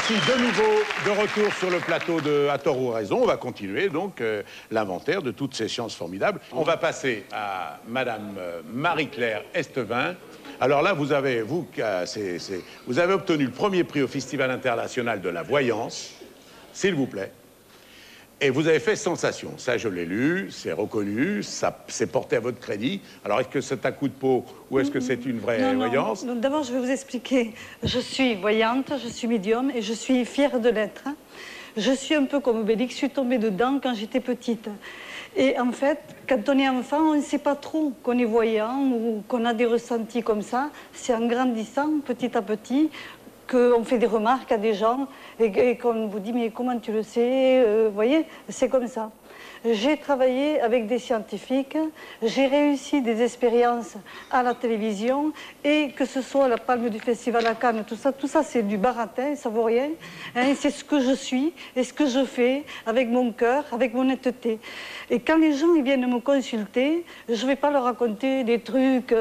voici de nouveau de retour sur le plateau de À tort ou à raison. On va continuer donc l'inventaire de toutes ces sciences formidables. On va passer à Madame Marie-Claire Estevin. Alors là, vous avez obtenu le premier prix au Festival international de la voyance, s'il vous plaît. Et vous avez fait sensation. Ça, je l'ai lu, c'est reconnu, ça s'est porté à votre crédit. Alors, est-ce que c'est un coup de peau ou est-ce que c'est une vraie voyance? Non, d'abord, je vais vous expliquer. Je suis voyante, je suis médium et je suis fière de l'être. Je suis un peu comme Obélix, je suis tombée dedans quand j'étais petite. Et en fait, quand on est enfant, on ne sait pas trop qu'on est voyant ou qu'on a des ressentis comme ça. C'est en grandissant, petit à petit, qu'on fait des remarques à des gens et qu'on vous dit « mais comment tu le sais ?» Vous voyez, c'est comme ça. J'ai travaillé avec des scientifiques, j'ai réussi des expériences à la télévision et que ce soit la palme du festival à Cannes, tout ça c'est du baratin, ça vaut rien. Hein, c'est ce que je suis et ce que je fais avec mon cœur, avec mon honnêteté. Et quand les gens ils viennent me consulter, je ne vais pas leur raconter des trucs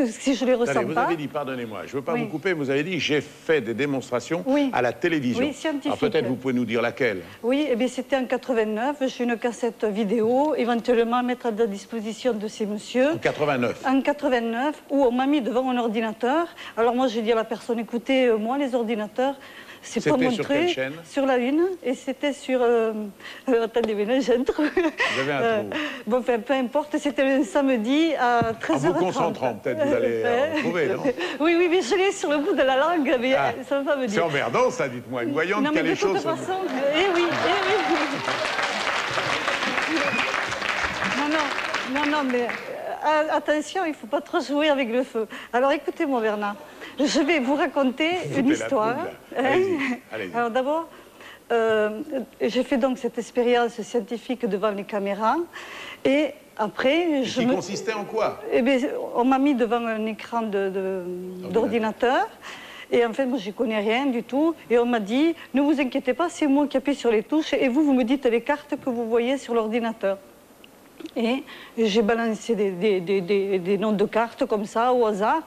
si je les ressens Allez, pas. vous avez dit, pardonnez-moi, je ne veux pas vous couper, vous avez dit j'ai fait des démonstrations à la télévision. Oui, scientifique. Alors peut-être vous pouvez nous dire laquelle? Oui, eh bien c'était en 89, j'ai une cassette vidéo, éventuellement à mettre à la disposition de ces messieurs. En 89? En 89, où on m'a mis devant un ordinateur. Alors moi j'ai dit à la personne, écoutez, moi les ordinateurs, c'est pas mon truc. Sur quelle chaîne? Sur la Une, et c'était sur... attendez, mais là j'ai un trou. Vous avez un trou. Bon, enfin, peu importe, c'était un samedi à 13h30. En vous concentrant, peut-être vous allez retrouver, non? Oui, oui, mais je l'ai sur le bout de la langue, mais ça ne va pas me dire. C'est emmerdant, ça, dites-moi. Une voyante qui a les choses... Non, mais de toute façon, eh oui. Non, mais attention, il ne faut pas trop jouer avec le feu. Alors écoutez-moi, Bernard, je vais vous raconter une histoire. Allez-y. Alors d'abord, j'ai fait donc cette expérience scientifique devant les caméras et après... Qui consistait en quoi? Eh bien, on m'a mis devant un écran d'ordinateur. Et en fait, moi, je n'y connais rien du tout. Et on m'a dit, ne vous inquiétez pas, c'est moi qui appuie sur les touches et vous me dites les cartes que vous voyez sur l'ordinateur. Et j'ai balancé des noms de cartes comme ça, au hasard.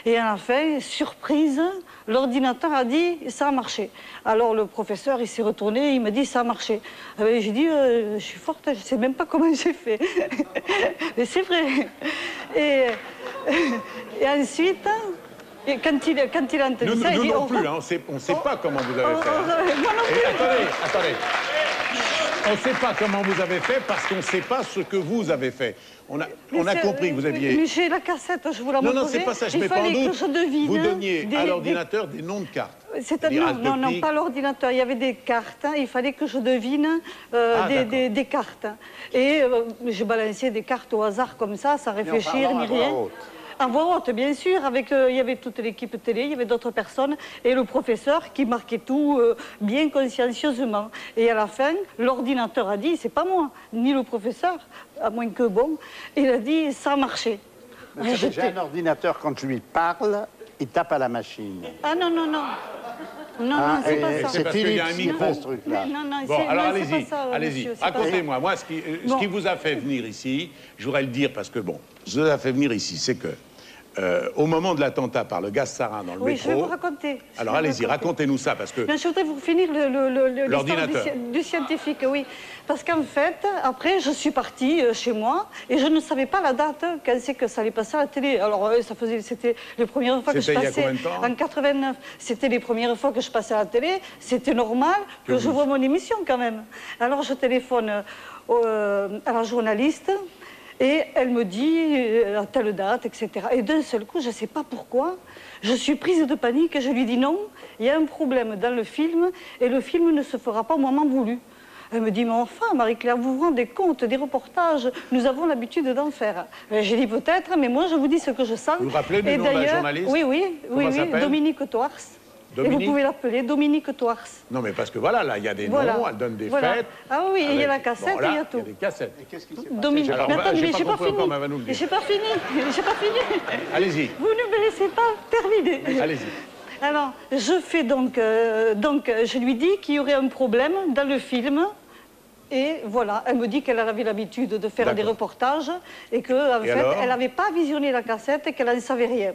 Et à la fin, surprise, l'ordinateur a dit « ça a marché ». Alors le professeur, il s'est retourné, il m'a dit « ça a marché ». J'ai dit « je suis forte, je ne sais même pas comment j'ai fait ». Mais c'est vrai. Et ensuite... Et quand il a entendu ça, il dit... Nous non plus, on ne sait pas comment vous avez fait. Attendez. On ne sait pas comment vous avez fait parce qu'on ne sait pas ce que vous avez fait. On a compris que vous aviez... Mais j'ai la cassette, je vous la montrerai. Non, c'est pas ça, je mets pas en doute. Vous donniez à l'ordinateur des noms de cartes. Non, pas l'ordinateur. Il y avait des cartes. Il fallait que je devine des cartes. Et j'ai balancé des cartes au hasard comme ça, sans réfléchir ni rien. En voix haute, bien sûr, il y avait toute l'équipe télé, il y avait d'autres personnes, et le professeur qui marquait tout bien consciencieusement. Et à la fin, l'ordinateur a dit, c'est pas moi, ni le professeur, à moins que bon, il a dit, ça a marché. J'ai un ordinateur, quand je lui parle, il tape à la machine. Ah non, c'est pas ça. C'est parce qu'il y a un micro. Ce truc-là. Bon, alors allez-y, racontez-moi. Moi, ce qui vous a fait venir ici, je voudrais le dire parce que, bon, ce qui vous a fait venir ici, c'est que, au moment de l'attentat par le gaz sarin dans le métro... Oui, je vais vous raconter. Alors allez-y, racontez-nous ça, parce que... Mais je voudrais vous finir l'ordinateur du scientifique, oui. Parce qu'en fait, après, je suis partie chez moi et je ne savais pas la date quand c'est que ça allait passer à la télé. Alors, c'était les premières fois que je passais... C'était il y a combien de temps? En 89. C'était les premières fois que je passais à la télé. C'était normal que je vois mon émission, quand même. Alors, je téléphone à la journaliste... Et elle me dit à telle date, etc. Et d'un seul coup, je ne sais pas pourquoi, je suis prise de panique et je lui dis non, il y a un problème dans le film et le film ne se fera pas au moment voulu. Elle me dit, mais enfin, Marie-Claire, vous vous rendez compte des reportages, nous avons l'habitude d'en faire. J'ai dit peut-être, mais moi je vous dis ce que je sens. Vous vous rappelez du nom de la journaliste? Oui, Dominique Toars. Et vous pouvez l'appeler Dominique Toars. Non, mais parce que voilà, là, il y a des noms, elle donne des fêtes. Ah oui, il y a la cassette, il y a tout. Il y a des cassettes. Et qu'est-ce qui s'est passé? Dominique, mais attendez, mais j'ai pas fini. J'ai pas fini. Allez-y. Vous ne me laissez pas terminer. Allez-y. Alors, je fais donc je lui dis qu'il y aurait un problème dans le film. Et voilà, elle me dit qu'elle avait l'habitude de faire des reportages et qu'en fait, elle n'avait pas visionné la cassette et qu'elle n'en savait rien.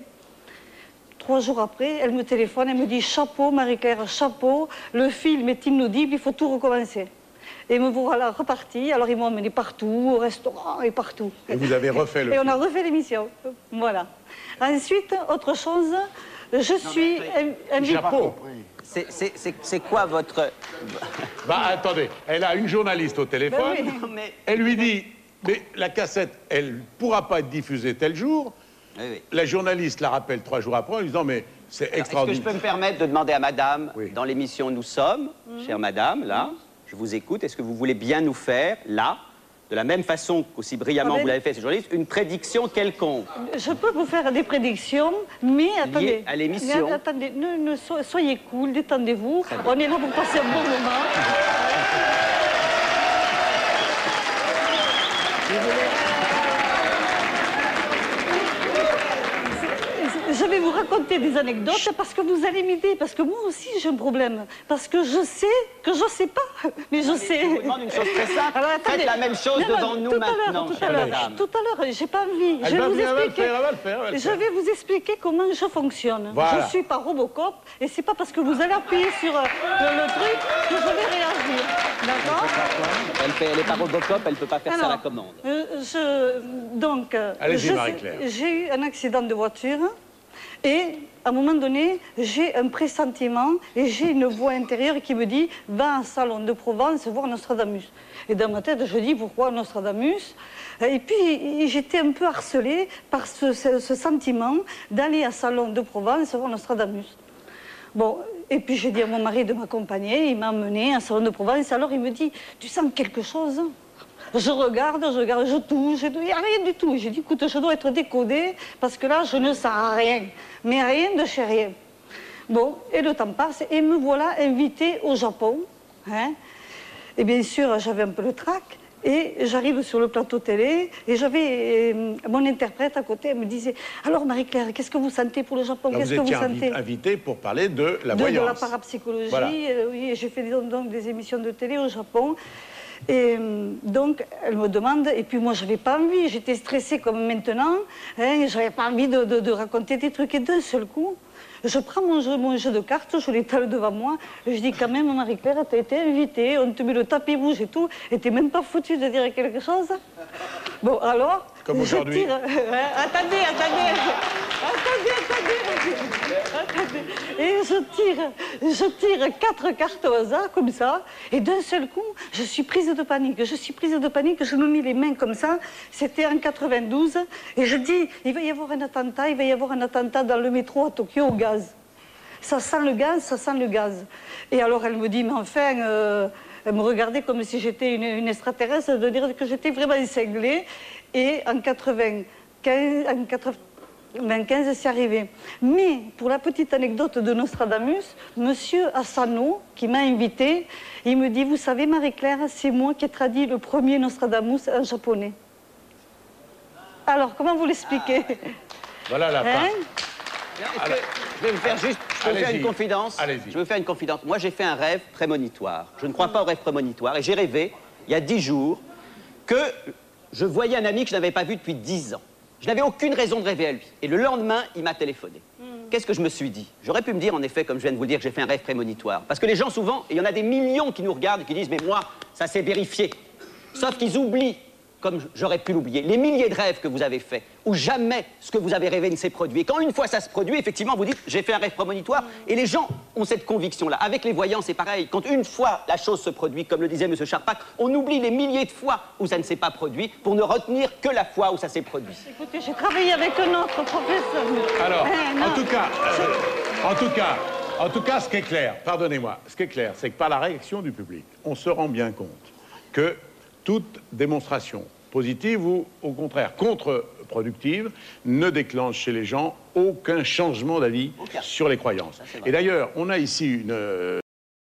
3 jours après, elle me téléphone, elle me dit « Chapeau, Marie-Claire, chapeau, le film est inaudible, il faut tout recommencer ». Et me voilà reparti. Alors ils m'ont emmené partout, au restaurant et partout. Et vous avez refait le Et film. on a refait l'émission. Voilà. Ensuite, autre chose, je suis invitée... Chapeau. C'est quoi votre... Bah attendez, elle a une journaliste au téléphone, Ben oui. Non, mais- elle lui dit, mais la cassette, elle ne pourra pas être diffusée tel jour. Oui, oui. La journaliste la rappelle 3 jours après en lui disant, mais c'est Alors, est-ce que je extraordinaire. peux me permettre de demander à madame, Oui. dans l'émission Nous sommes, chère madame, là, je vous écoute, est-ce que vous voulez bien nous faire, là, de la même façon qu'aussi brillamment Ah ben- vous l'avez fait, ces journalistes, une prédiction quelconque? Je peux vous faire des prédictions, mais attendez. à l'émission. Mais attendez, soyez cool, détendez-vous. On est là pour passer un bon moment. Je vais vous raconter des anecdotes parce que vous allez m'aider, parce que moi aussi j'ai un problème. Parce que je sais que je sais pas, mais je sais. Je vous demande une chose très simple. Alors, attendez. Faites la même chose Non, non, devant nous tout à l'heure, maintenant, tout à chère l'heure. madame. Tout à l'heure, j'ai pas envie. Elle Je va vais vous venir, elle va le expliquer. faire, elle va le faire, elle va le Je faire. vais vous expliquer comment je fonctionne. Voilà. Je suis pas Robocop et c'est pas parce que vous allez appuyer sur le truc que je vais réagir. D'accord? Elle n'est pas Robocop, elle ne peut pas faire ça à la Alors, commande. donc, Allez-y, Marie-Claire. j'ai eu un accident de voiture et à un moment donné, j'ai un pressentiment et j'ai une voix intérieure qui me dit « Va en salon de Provence voir Nostradamus ». Et dans ma tête, je dis « Pourquoi Nostradamus ?» Et puis, j'étais un peu harcelée par ce sentiment d'aller à salon de Provence voir Nostradamus. Bon, et puis j'ai dit à mon mari de m'accompagner, il m'a emmené à un salon de Provence. Alors il me dit « Tu sens quelque chose ?» Je regarde, je touche, il n'y a rien du tout. J'ai dit, écoute, je dois être décodée parce que là, je ne sens rien. Mais rien de chez rien. Bon, et le temps passe et me voilà invitée au Japon. Hein. Et bien sûr, j'avais un peu le trac. Et j'arrive sur le plateau télé et j'avais mon interprète à côté. Elle me disait, alors Marie-Claire, qu'est-ce que vous sentez pour le Japon? Là, Qu'est-ce vous que vous étiez sentez? invité pour parler de la de voyance. la parapsychologie, Voilà. oui, et j'ai fait donc des émissions de télé au Japon. Et donc, elle me demande, et puis moi, je n'avais pas envie, j'étais stressée comme maintenant, hein, je n'avais pas envie de raconter des trucs, et d'un seul coup, je prends mon jeu de cartes, je l'étale devant moi, et je dis quand même, Marie-Claire, tu as été invitée, on te met le tapis rouge et tout, et tu n'es même pas foutue de dire quelque chose. Bon, alors, comme je aujourd'hui. tire... attendez. Et je tire 4 cartes au hasard, comme ça, et d'un seul coup, je suis prise de panique. Je me mets les mains comme ça, c'était en 92, et je dis, il va y avoir un attentat dans le métro à Tokyo au gaz. Ça sent le gaz. Et alors elle me dit, mais enfin... Elle me regardait comme si j'étais une extraterrestre, de dire que j'étais vraiment cinglée. Et en 95, c'est arrivé. Mais pour la petite anecdote de Nostradamus, monsieur Asano, qui m'a invitée, il me dit, vous savez Marie-Claire, c'est moi qui ai traduit le premier Nostradamus en japonais. Alors, comment vous l'expliquez? Voilà la fin. Je vais vous faire juste Allez-y. une confidence. Allez-y. Je vais vous faire une confidence. Moi, j'ai fait un rêve prémonitoire. Je ne crois pas au rêve prémonitoire. Et j'ai rêvé, il y a 10 jours, que je voyais un ami que je n'avais pas vu depuis 10 ans. Je n'avais aucune raison de rêver à lui. Et le lendemain, il m'a téléphoné. Qu'est-ce que je me suis dit? J'aurais pu me dire, en effet, comme je viens de vous le dire, que j'ai fait un rêve prémonitoire. Parce que les gens, souvent, et il y en a des millions qui nous regardent et qui disent, mais moi, ça s'est vérifié. Sauf qu'ils oublient, comme j'aurais pu l'oublier, les milliers de rêves que vous avez faits, où jamais ce que vous avez rêvé ne s'est produit. Et quand une fois ça se produit, effectivement, vous dites, j'ai fait un rêve prémonitoire, et les gens ont cette conviction-là. Avec les voyants, c'est pareil. Quand une fois la chose se produit, comme le disait M. Charpak, on oublie les milliers de fois où ça ne s'est pas produit, pour ne retenir que la fois où ça s'est produit. Écoutez, j'ai travaillé avec un autre professeur. Alors, Non. en tout cas, ce qui est clair, pardonnez-moi, ce qui est clair, c'est que par la réaction du public, on se rend bien compte que toute démonstration positive ou, au contraire, contre-productive ne déclenche chez les gens aucun changement d'avis sur les croyances. Et d'ailleurs, on a ici